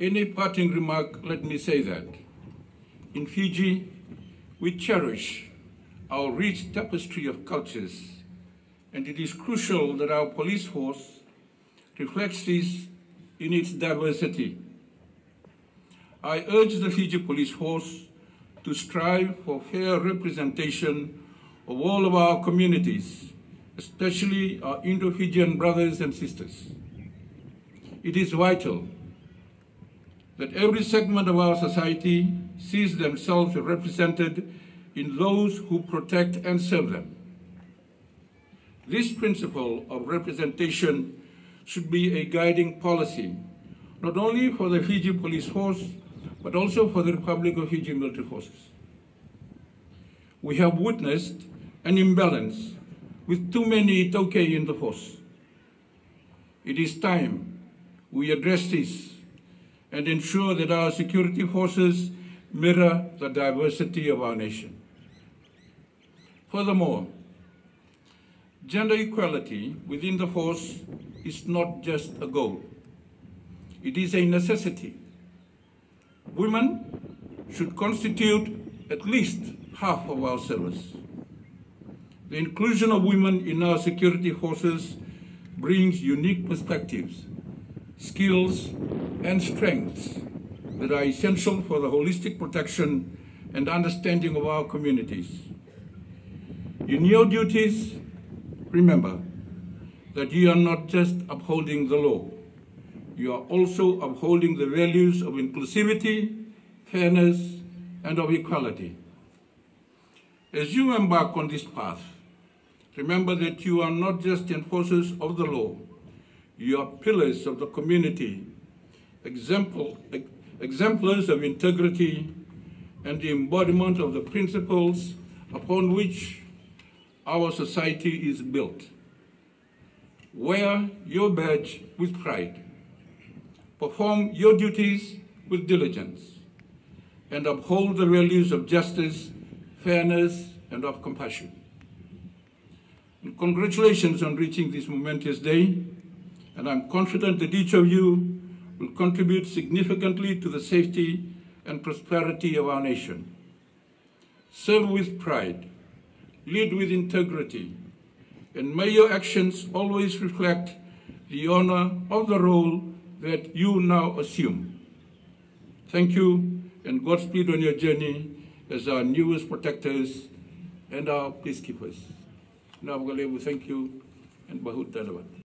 In a parting remark, let me say that in Fiji, we cherish our rich tapestry of cultures, and it is crucial that our police force reflects this in its diversity. I urge the Fiji Police Force to strive for fair representation of all of our communities, especially our Indo-Fijian brothers and sisters. It is vital that every segment of our society sees themselves represented in those who protect and serve them. This principle of representation should be a guiding policy, not only for the Fiji Police Force, but also for the Republic of Fiji Military Forces. We have witnessed an imbalance with too many i-Taukei in the force. It is time we address this and ensure that our security forces mirror the diversity of our nation. Furthermore, gender equality within the force is not just a goal. It is a necessity. Women should constitute at least half of our service. The inclusion of women in our security forces brings unique perspectives, skills, and strengths that are essential for the holistic protection and understanding of our communities. In your duties, remember that you are not just upholding the law, you are also upholding the values of inclusivity, fairness, and of equality. As you embark on this path, remember that you are not just enforcers of the law, you are pillars of the community, exemplars of integrity, and the embodiment of the principles upon which our society is built. Wear your badge with pride, perform your duties with diligence, and uphold the values of justice, fairness, and of compassion. And congratulations on reaching this momentous day, and I'm confident that each of you will contribute significantly to the safety and prosperity of our nation. Serve with pride, lead with integrity, and may your actions always reflect the honor of the role that you now assume. Thank you, and Godspeed on your journey as our newest protectors and our peacekeepers. Now, thank you, and Bahut Dalabat.